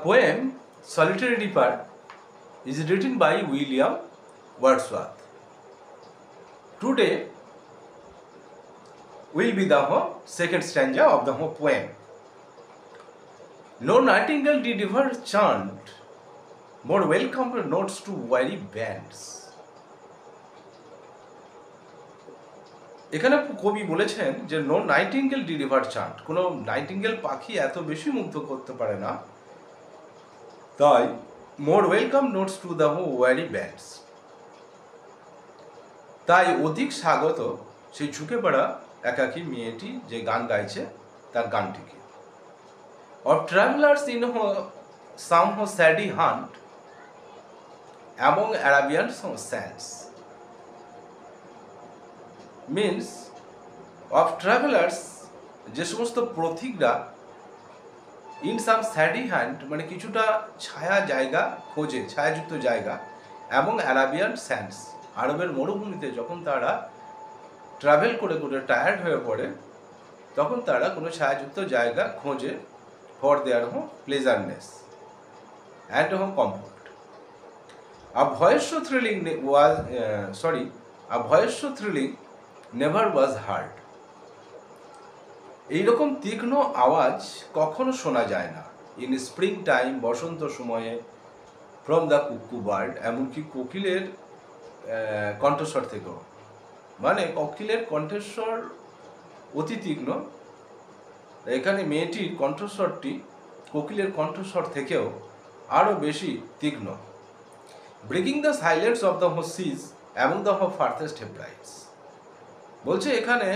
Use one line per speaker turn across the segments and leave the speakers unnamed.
poem Solitary Reaper is written by William Wordsworth. Today will be the second stanza of the poem. No nightingale did ever chant more welcome notes to weary bands. এখানে কবি বলেছেন যে no nightingale did ever chant, কোনো nightingale পাখি এত বেশি মুগ্ধ করতে পারে না, তাই more welcome notes to the weary bands, তাই অধিক স্বাগত সেই ঝুঁকে পড়া একাকী মেয়েটি যে গান গাইছে তার গানটিকে। Of travellers in some shady haunt among Arabian sands means of travellers, যে সমস্ত পথিকরা ইন সাম স্যাডি হ্যান্ড মানে কিছুটা ছায়া জায়গা খোঁজে, ছায়াযুক্ত জায়গা, এবং অ্যারাবিয়ান স্যান্ডস আরবের মরুভূমিতে যখন তারা ট্রাভেল করে করে টায়ার্ড হয়ে পড়ে তখন তারা কোনো ছায়াযুক্ত জায়গা খোঁজে for their pleasureness and comfort. A voice so thrilling never was heard. এইরকম তীক্ষ্ণ আওয়াজ কখনো শোনা যায় না ইন স্প্রিং টাইম, বসন্ত সময়ে, ফ্রম দ্য কুকু বার্ড, এমনকি কোকিলের কণ্ঠস্বর থেকেও। মানে কোকিলের কণ্ঠস্বর অতি তীক্ষ্ণ, এখানে মেয়েটির কণ্ঠস্বরটি কোকিলের কণ্ঠস্বর থেকেও আরও বেশি তীক্ষ্ণ। Breaking the silence of the seas among the farthest Hebrides, বলছে এখানে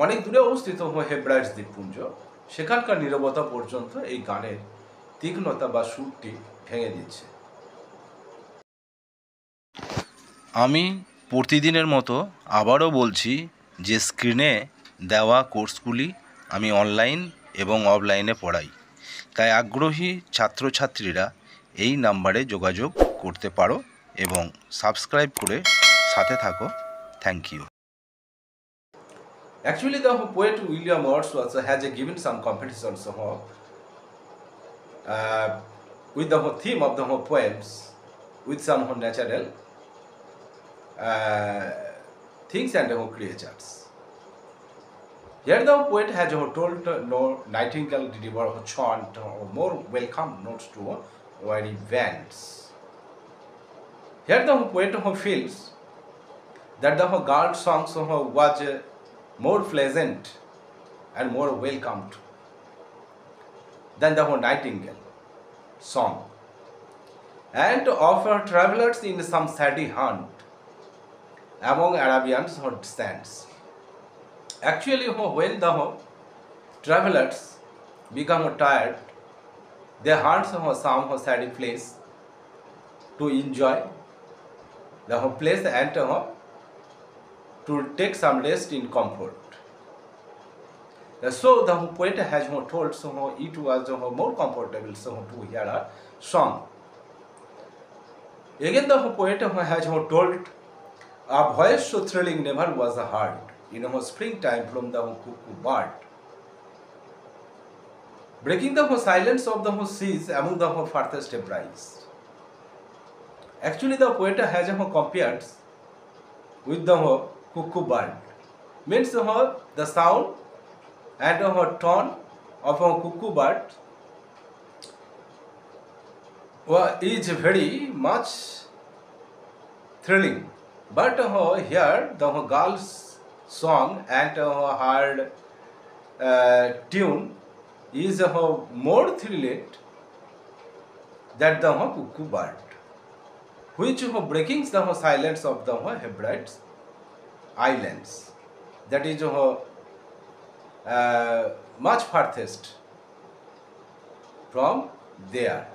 অনেক দূরে অবস্থিত হেব্রাইটস দ্বীপপুঞ্জ, সেখানকার নীরবতা পর্যন্ত এই গানের তীক্ষ্ণতা বা সুরটি ভেঙে দিচ্ছে।
আমি প্রতিদিনের মতো আবারও বলছি যে স্ক্রিনে দেওয়া কোর্সগুলি আমি অনলাইন এবং অফলাইনে পড়াই, তাই আগ্রহী ছাত্রছাত্রীরা এই নাম্বারে যোগাযোগ করতে পারো এবং সাবস্ক্রাইব করে সাথে থাকো। Thank you.
Actually, the poet William Wordsworth has given some competitions with the theme of the poems with some natural things and creatures. Here the poet has told no nightingale did ever chant more welcome notes to weary bands. Here the poet feels that the girl songs was more pleasant and more welcomed than the nightingale song, and of travelers in some saddy hunt among Arabian sands. Actually, when the travelers become tired, they hunt some saddy place to enjoy the place and to take some rest in comfort. So the poet has told it was more comfortable to hear a song. Again the poet has told a voice so thrilling never was heard in springtime from the cuckoo bird, breaking the silence of the seas among the farthest hebrides. Actually the poet has compared with the cuckoo bird, means the sound and tone of a cuckoo bird is very much thrilling, but here the girl's song and her tune is more thrilled than the cuckoo bird, which breaking the silence of the Hebrides islands, that is much farthest from there.